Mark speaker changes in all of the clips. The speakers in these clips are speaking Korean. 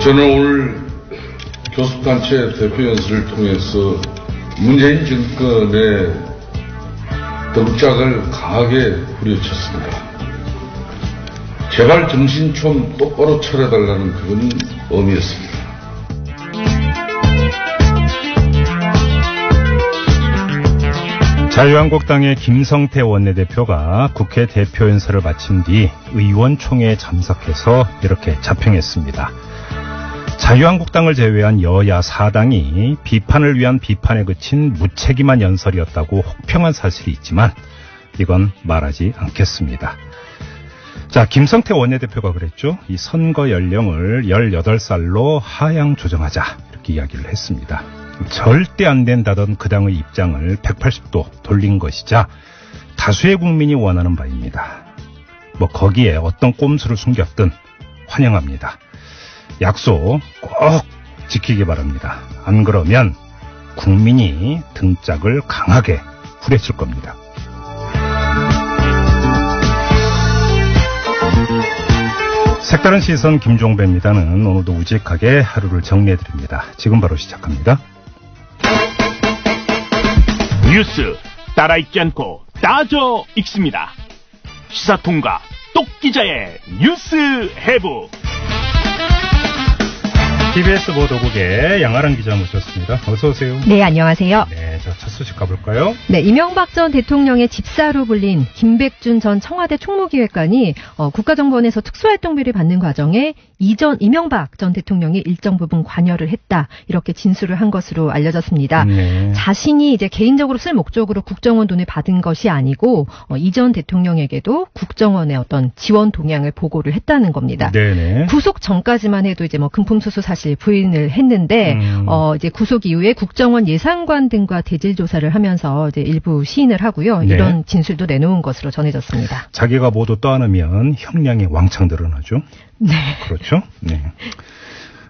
Speaker 1: 저는 오늘 교섭단체 대표 연설을 통해서 문재인 정권의 등짝을 강하게 후려쳤습니다. 제발 정신 좀 똑바로 차려달라는 그런 의미였습니다.
Speaker 2: 자유한국당의 김성태 원내대표가 국회 대표 연설을 마친 뒤 의원총회에 참석해서 이렇게 자평했습니다. 자유한국당을 제외한 여야 4당이 비판을 위한 비판에 그친 무책임한 연설이었다고 혹평한 사실이 있지만 이건 말하지 않겠습니다. 자, 김성태 원내대표가 그랬죠. 이 선거 연령을 18살로 하향 조정하자 이렇게 이야기를 했습니다. 절대 안 된다던 그 당의 입장을 180도 돌린 것이자 다수의 국민이 원하는 바입니다. 뭐 거기에 어떤 꼼수를 숨겼든 환영합니다. 약속 꼭 지키기 바랍니다. 안 그러면 국민이 등짝을 강하게 후려칠 겁니다. 색다른 시선 김종배입니다는 오늘도 우직하게 하루를 정리해드립니다. 지금 바로 시작합니다.
Speaker 3: 뉴스 따라 읽지 않고 따져 읽습니다. 시사통과 똑기자의 뉴스 해부.
Speaker 2: TBS 보도국의 양아랑 기자 모셨습니다. 어서 오세요.
Speaker 4: 네, 안녕하세요.
Speaker 2: 네, 자, 첫 소식 가볼까요?
Speaker 4: 네, 이명박 전 대통령의 집사로 불린 김백준 전 청와대 총무기획관이 국가정보원에서 특수활동비를 받는 과정에 이명박 전 대통령이 일정 부분 관여를 했다, 이렇게 진술을 한 것으로 알려졌습니다.
Speaker 2: 네.
Speaker 4: 자신이 이제 개인적으로 쓸 목적으로 국정원 돈을 받은 것이 아니고 이 전 대통령에게도 국정원의 어떤 지원 동향을 보고를 했다는 겁니다.
Speaker 2: 네네.
Speaker 4: 구속 전까지만 해도 이제 뭐 금품수수 사실 부인을 했는데 이제 구속 이후에 국정원 예산관 등과 대질 조사를 하면서 이제 일부 시인을 하고요.
Speaker 2: 네.
Speaker 4: 이런 진술도 내놓은 것으로 전해졌습니다.
Speaker 2: 자기가 모두 떠안으면 형량이 왕창 늘어나죠.
Speaker 4: 네.
Speaker 2: 그렇죠. 네.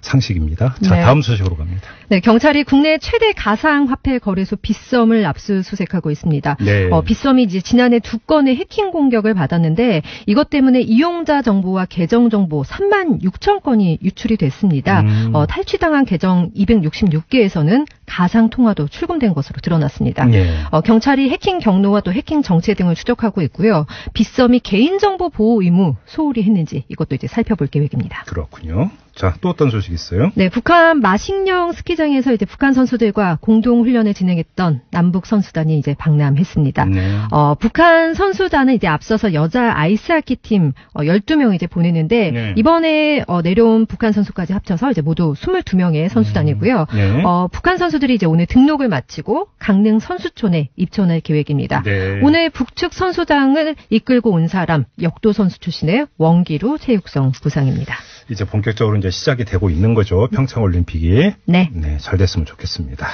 Speaker 2: 상식입니다. 자,
Speaker 4: 네.
Speaker 2: 다음 소식으로 갑니다.
Speaker 4: 네, 경찰이 국내 최대 가상화폐 거래소 빗썸을 압수수색하고 있습니다.
Speaker 2: 네.
Speaker 4: 빗썸이 이제 지난해 2건의 해킹 공격을 받았는데 이것 때문에 이용자 정보와 계정 정보 3만 6천 건이 유출이 됐습니다. 탈취당한 계정 266개에서는 가상 통화도 출금된 것으로 드러났습니다.
Speaker 2: 네.
Speaker 4: 경찰이 해킹 경로와 또 해킹 정체 등을 추적하고 있고요. 빗썸이 개인정보 보호 의무 소홀히 했는지 이것도 이제 살펴볼 계획입니다.
Speaker 2: 그렇군요. 자, 또 어떤 소식이 있어요?
Speaker 4: 네, 북한 마식령 스키장에서 이제 북한 선수들과 공동 훈련을 진행했던 남북 선수단이 이제 방남했습니다.
Speaker 2: 네.
Speaker 4: 북한 선수단은 이제 앞서서 여자 아이스하키 팀 12명 이제 보내는데
Speaker 2: 네.
Speaker 4: 이번에 내려온 북한 선수까지 합쳐서 이제 모두 22명의 선수단이고요.
Speaker 2: 네.
Speaker 4: 북한 선수들이 이제 오늘 등록을 마치고 강릉 선수촌에 입촌할 계획입니다.
Speaker 2: 네.
Speaker 4: 오늘 북측 선수단을 이끌고 온 사람 역도 선수 출신의 원기루 체육성 부상입니다.
Speaker 2: 이제 본격적으로 이제 시작이 되고 있는 거죠. 평창올림픽이.
Speaker 4: 네.
Speaker 2: 네, 잘 됐으면 좋겠습니다.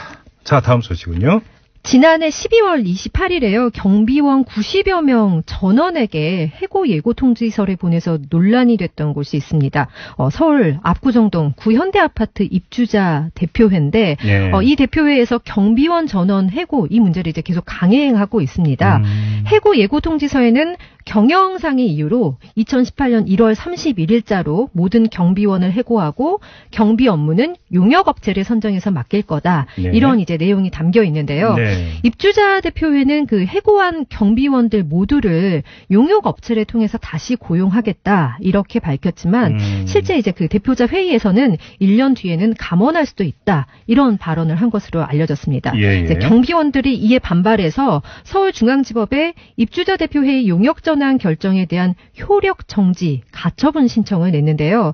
Speaker 2: 자, 다음 소식은요.
Speaker 4: 지난해 12월 28일에요. 경비원 90여 명 전원에게 해고 예고 통지서를 보내서 논란이 됐던 곳이 있습니다. 서울 압구정동 구현대 아파트 입주자 대표회인데
Speaker 2: 네.
Speaker 4: 이 대표회에서 경비원 전원 해고 이 문제를 이제 계속 강행하고 있습니다. 해고 예고 통지서에는 경영상의 이유로 2018년 1월 31일자로 모든 경비원을 해고하고 경비 업무는 용역업체를 선정해서 맡길 거다.
Speaker 2: 네.
Speaker 4: 이런 이제 내용이 담겨 있는데요.
Speaker 2: 네.
Speaker 4: 입주자 대표회는 그 해고한 경비원들 모두를 용역업체를 통해서 다시 고용하겠다 이렇게 밝혔지만 실제 이제 그 대표자 회의에서는 1년 뒤에는 감원할 수도 있다 이런 발언을 한 것으로 알려졌습니다.
Speaker 2: 예, 예.
Speaker 4: 이제 경비원들이 이에 반발해서 서울중앙지법에 입주자 대표회의 용역 전환 결정에 대한 효력 정지 가처분 신청을 냈는데요.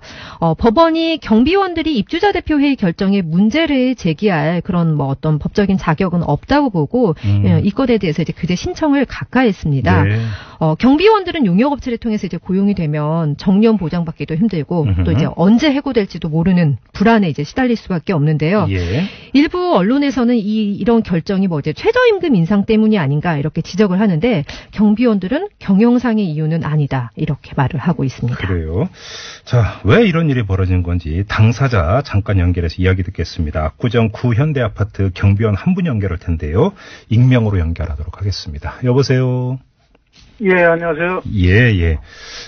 Speaker 4: 법원이 경비원들이 입주자 대표회의 결정에 문제를 제기할 그런 뭐 어떤 법적인 자격은 없다고 보고 이 건에 대해서 이제 그제 신청을 각하했습니다.
Speaker 2: 네.
Speaker 4: 경비원들은 용역업체를 통해서 이제 고용이 되면 정년 보장받기도 힘들고 또 이제 언제 해고될지도 모르는 불안에 이제 시달릴 수밖에 없는데요.
Speaker 2: 예.
Speaker 4: 일부 언론에서는 이런 결정이 뭐 이제 최저임금 인상 때문이 아닌가 이렇게 지적을 하는데 경비원들은 경영상의 이유는 아니다 이렇게 말을 하고 있습니다.
Speaker 2: 그래요. 자, 왜 이런 일이 벌어진 건지 당사자 잠깐 연결해서 이야기 듣겠습니다. 압구정 구현대 아파트 경비원 한 분 연결할 텐데요. 익명으로 연결하도록 하겠습니다. 여보세요.
Speaker 5: 예, 안녕하세요.
Speaker 2: 예.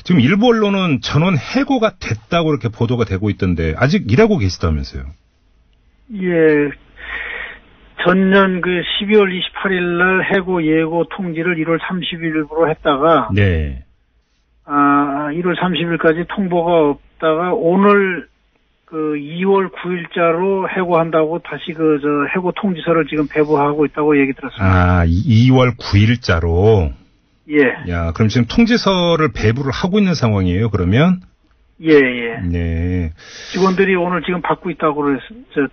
Speaker 2: 지금 일부 언론은 전원 해고가 됐다고 이렇게 보도가 되고 있던데 아직 일하고 계시다면서요?
Speaker 5: 예, 전년 12월 28일 날 해고 예고 통지를 1월 30일부로 했다가
Speaker 2: 네.
Speaker 5: 1월 30일까지 통보가 없다가 오늘 2월 9일자로 해고한다고 다시 해고 통지서를 지금 배부하고 있다고 얘기 들었습니다.
Speaker 2: 2월 9일자로?
Speaker 5: 예.
Speaker 2: 야, 그럼 지금 통지서를 배부를 하고 있는 상황이에요, 그러면?
Speaker 5: 예.
Speaker 2: 네.
Speaker 5: 직원들이 오늘 지금 받고 있다고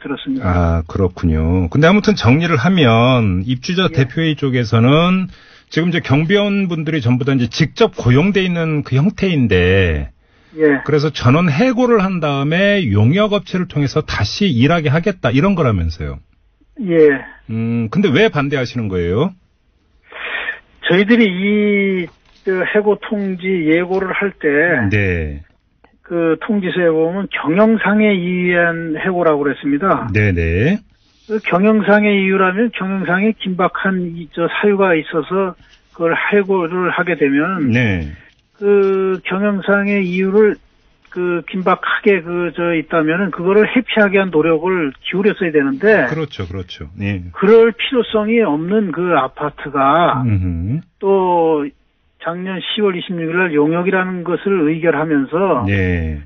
Speaker 5: 들었습니다.
Speaker 2: 그렇군요. 근데 아무튼 정리를 하면 입주자 대표회의 쪽에서는 지금 이제 경비원 분들이 전부 다 이제 직접 고용돼 있는 그 형태인데
Speaker 5: 예.
Speaker 2: 그래서 전원 해고를 한 다음에 용역업체를 통해서 다시 일하게 하겠다 이런 거라면서요.
Speaker 5: 예.
Speaker 2: 근데 왜 반대하시는 거예요?
Speaker 5: 저희들이 이 해고 통지 예고를 할 때
Speaker 2: 네.
Speaker 5: 그 통지서에 보면 경영상의 이유에 의한 해고라고 그랬습니다.
Speaker 2: 네네.
Speaker 5: 그 경영상의 이유라면 경영상에 긴박한 사유가 있어서 그걸 해고를 하게 되면
Speaker 2: 네.
Speaker 5: 그 경영상의 이유를 긴박하게 있다면은 그거를 회피하게 한 노력을 기울였어야 되는데.
Speaker 2: 그렇죠. 네.
Speaker 5: 그럴 필요성이 없는 그 아파트가 또 작년 10월 26일 날 용역이라는 것을 의결하면서.
Speaker 2: 네.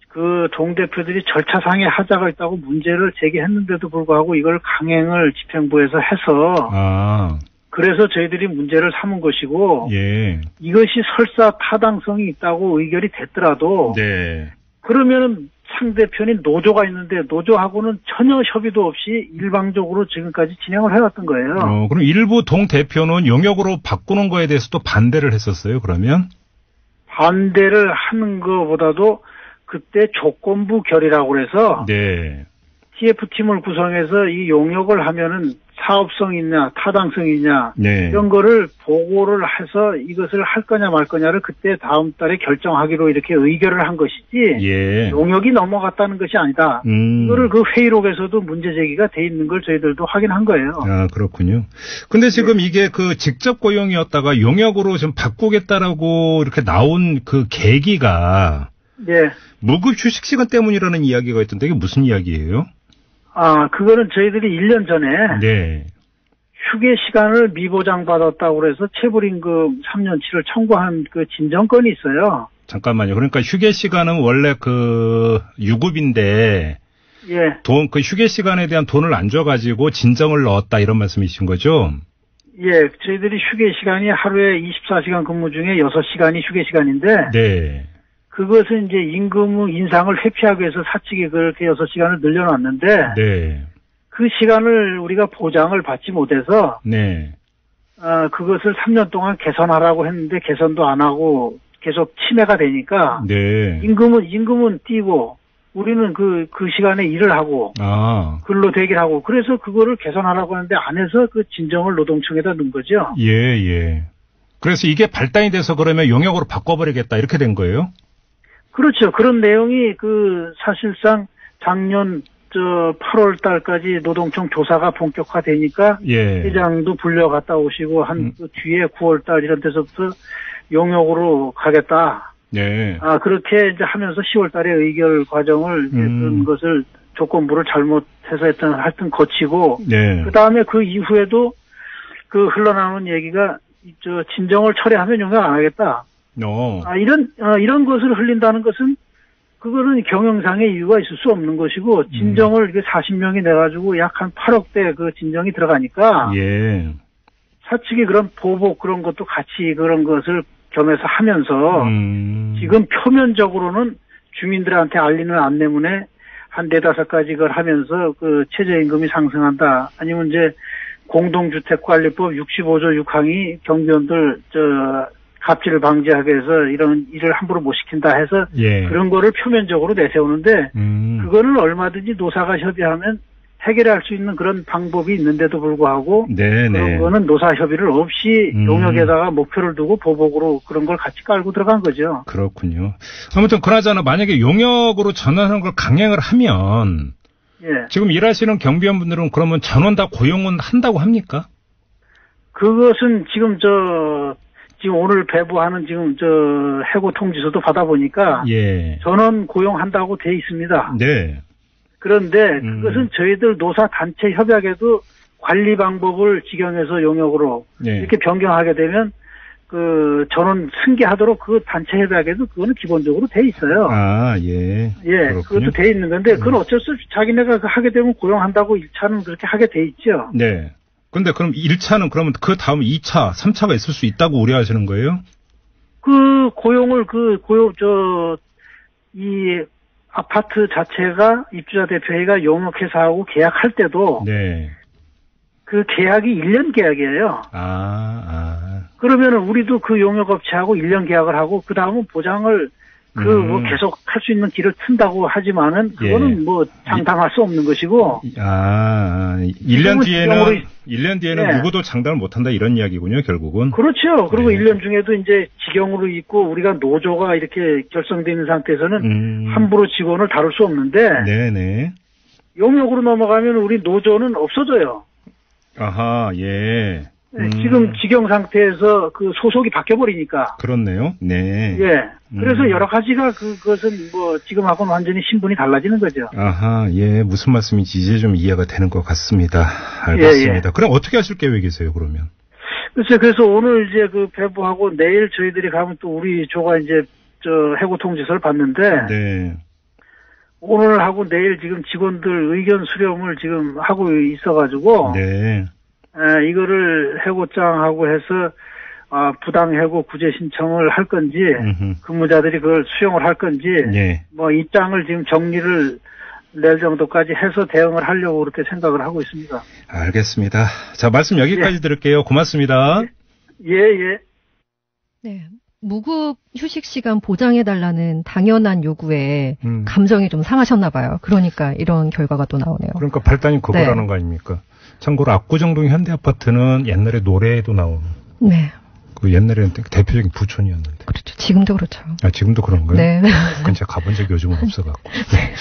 Speaker 5: 그 동대표들이 절차상의 하자가 있다고 문제를 제기했는데도 불구하고 이걸 강행을 집행부에서 해서. 그래서 저희들이 문제를 삼은 것이고.
Speaker 2: 예.
Speaker 5: 이것이 설사 타당성이 있다고 의결이 됐더라도.
Speaker 2: 네.
Speaker 5: 그러면은 상대편인 노조가 있는데 노조하고는 전혀 협의도 없이 일방적으로 지금까지 진행을 해왔던 거예요.
Speaker 2: 그럼 일부 동대표는 용역으로 바꾸는 거에 대해서 또 반대를 했었어요, 그러면?
Speaker 5: 반대를 하는 것보다도 그때 조건부 결의라고 그래서.
Speaker 2: 네.
Speaker 5: TF팀을 구성해서 이 용역을 하면은 사업성이 있냐, 타당성이 있냐,
Speaker 2: 네.
Speaker 5: 이런 거를 보고를 해서 이것을 할 거냐 말 거냐를 그때 다음 달에 결정하기로 이렇게 의결을 한 것이지,
Speaker 2: 예.
Speaker 5: 용역이 넘어갔다는 것이 아니다. 이거를 그 회의록에서도 문제 제기가 돼 있는 걸 저희들도 확인한 거예요.
Speaker 2: 그렇군요. 근데 지금 이게 그 직접 고용이었다가 용역으로 좀 바꾸겠다라고 이렇게 나온 그 계기가,
Speaker 5: 예.
Speaker 2: 무급 휴식 시간 때문이라는 이야기가 있던데 이게 무슨 이야기예요?
Speaker 5: 그거는 저희들이 1년 전에.
Speaker 2: 네.
Speaker 5: 휴게 시간을 미보장 받았다고 그래서 체불임금 3년치를 청구한 그 진정건이 있어요.
Speaker 2: 잠깐만요. 그러니까 휴게 시간은 원래 유급인데.
Speaker 5: 예.
Speaker 2: 그 휴게 시간에 대한 돈을 안 줘가지고 진정을 넣었다 이런 말씀이신 거죠?
Speaker 5: 예. 저희들이 휴게 시간이 하루에 24시간 근무 중에 6시간이 휴게 시간인데.
Speaker 2: 네.
Speaker 5: 그것은 이제 임금 인상을 회피하기 위해서 사측이 그렇게 6시간을 늘려놨는데.
Speaker 2: 네.
Speaker 5: 그 시간을 우리가 보장을 받지 못해서.
Speaker 2: 네.
Speaker 5: 그것을 3년 동안 개선하라고 했는데 개선도 안 하고 계속 침해가 되니까.
Speaker 2: 네.
Speaker 5: 임금은 띄고 우리는 그 시간에 일을 하고. 근로 대기를 하고. 그래서 그거를 개선하라고 하는데 안 해서 그 진정을 노동청에다 넣은 거죠.
Speaker 2: 예. 그래서 이게 발단이 돼서 그러면 용역으로 바꿔버리겠다 이렇게 된 거예요?
Speaker 5: 그렇죠. 그런 내용이 사실상 작년 8월 달까지 노동청 조사가 본격화되니까.
Speaker 2: 예.
Speaker 5: 회장도 불려갔다 오시고 그 뒤에 9월 달 이런 데서부터 용역으로 가겠다.
Speaker 2: 네.
Speaker 5: 그렇게 이제 하면서 10월 달에 의결 과정을 그런 것을 조건부를 잘못해서 하여튼 거치고.
Speaker 2: 네.
Speaker 5: 그 다음에 그 이후에도 흘러나오는 얘기가 진정을 철회하면 용역 안 하겠다. 이런 것을 흘린다는 것은 그거는 경영상의 이유가 있을 수 없는 것이고 진정을 이게 40명이 내가지고 약 한 8억대 그 진정이 들어가니까.
Speaker 2: 예.
Speaker 5: 사측이 그런 보복 그런 것도 같이 그런 것을 겸해서 하면서 지금 표면적으로는 주민들한테 알리는 안내문에 한 4-5가지 그걸 하면서 그 최저임금이 상승한다. 아니면 이제 공동주택관리법 65조 6항이 경비원들 갑질을 방지하기 위해서 이런 일을 함부로 못 시킨다 해서.
Speaker 2: 예.
Speaker 5: 그런 거를 표면적으로 내세우는데 그거는 얼마든지 노사가 협의하면 해결할 수 있는 그런 방법이 있는데도 불구하고.
Speaker 2: 네네.
Speaker 5: 그런 거는 노사 협의를 없이 용역에다가 목표를 두고 보복으로 그런 걸 같이 깔고 들어간 거죠.
Speaker 2: 그렇군요. 아무튼 그나저나 만약에 용역으로 전환하는 걸 강행을 하면.
Speaker 5: 예.
Speaker 2: 지금 일하시는 경비원분들은 그러면 전원 다 고용은 한다고 합니까?
Speaker 5: 그것은 지금 지금 오늘 배부하는 지금 해고 통지서도 받아보니까
Speaker 2: 예.
Speaker 5: 전원 고용한다고 돼 있습니다.
Speaker 2: 네.
Speaker 5: 그런데 그것은 저희들 노사 단체 협약에도 관리 방법을 직영에서 용역으로
Speaker 2: 네.
Speaker 5: 이렇게 변경하게 되면 그 전원 승계하도록 그 단체 협약에도 그거는 기본적으로 돼 있어요.
Speaker 2: 아, 예.
Speaker 5: 예,
Speaker 2: 그렇군요.
Speaker 5: 그것도 돼 있는 건데 그건 어쩔 수 없이 자기네가 하게 되면 고용한다고 1차는 그렇게 하게 돼 있죠.
Speaker 2: 네. 근데 그럼 1차는 그러면 그 다음 2차, 3차가 있을 수 있다고 우려하시는 거예요?
Speaker 5: 그 고용을 이 아파트 자체가 입주자 대표회의가 용역해서 하고 계약할 때도
Speaker 2: 네.
Speaker 5: 그 계약이 1년 계약이에요. 그러면은 우리도 그 용역업체하고 1년 계약을 하고 그 다음은 보장을 뭐 계속 할 수 있는 길을 튼다고 하지만은 그거는
Speaker 2: 예.
Speaker 5: 뭐 장담할 수 없는 것이고.
Speaker 2: 1년 뒤에는
Speaker 5: 네.
Speaker 2: 누구도 장담을 못 한다 이런 이야기군요, 결국은.
Speaker 5: 그렇죠. 그리고
Speaker 2: 네.
Speaker 5: 1년 중에도 이제 직영으로 있고 우리가 노조가 이렇게 결성되어 있는 상태에서는 함부로 직원을 다룰 수 없는데.
Speaker 2: 네네.
Speaker 5: 용역으로 넘어가면 우리 노조는 없어져요.
Speaker 2: 아하, 예.
Speaker 5: 네, 지금 직영 상태에서 그 소속이 바뀌어버리니까.
Speaker 2: 그렇네요. 네.
Speaker 5: 예. 그래서 여러 가지가 그것은 뭐 지금하고는 완전히 신분이 달라지는 거죠.
Speaker 2: 아하, 예. 무슨 말씀인지 이제 좀 이해가 되는 것 같습니다. 알겠습니다.
Speaker 5: 예.
Speaker 2: 그럼 어떻게 하실 계획이세요, 그러면?
Speaker 5: 글쎄, 그래서 오늘 이제 그 배부하고 내일 저희들이 가면 또 우리 조가 이제 해고 통지서를 받는데.
Speaker 2: 네.
Speaker 5: 오늘 하고 내일 지금 직원들 의견 수렴을 지금 하고 있어가지고.
Speaker 2: 네.
Speaker 5: 이거를 해고장하고 해서 부당 해고 구제 신청을 할 건지 근무자들이 그걸 수용을 할 건지
Speaker 2: 네.
Speaker 5: 뭐 입장을 지금 정리를 낼 정도까지 해서 대응을 하려고 그렇게 생각을 하고 있습니다.
Speaker 2: 알겠습니다. 자, 말씀 여기까지 들을게요. 고맙습니다.
Speaker 5: 예.
Speaker 4: 네. 무급 휴식 시간 보장해달라는 당연한 요구에 감정이 좀 상하셨나 봐요. 그러니까 이런 결과가 또 나오네요.
Speaker 2: 그러니까 발단이 그거라는
Speaker 4: 네.
Speaker 2: 거 아닙니까? 참고로 압구정동 현대아파트는 옛날에 노래에도 나온
Speaker 4: 네.
Speaker 2: 그 옛날에는 대표적인 부촌이었는데.
Speaker 4: 그렇죠. 지금도 그렇죠.
Speaker 2: 아, 지금도 그런가요?
Speaker 4: 네.
Speaker 2: 그건 제가 가본 적이 요즘은 없어갖고. 네.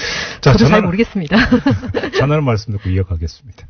Speaker 4: 저도 잘 모르겠습니다.
Speaker 2: 전화를 말씀 듣고 이어가겠습니다.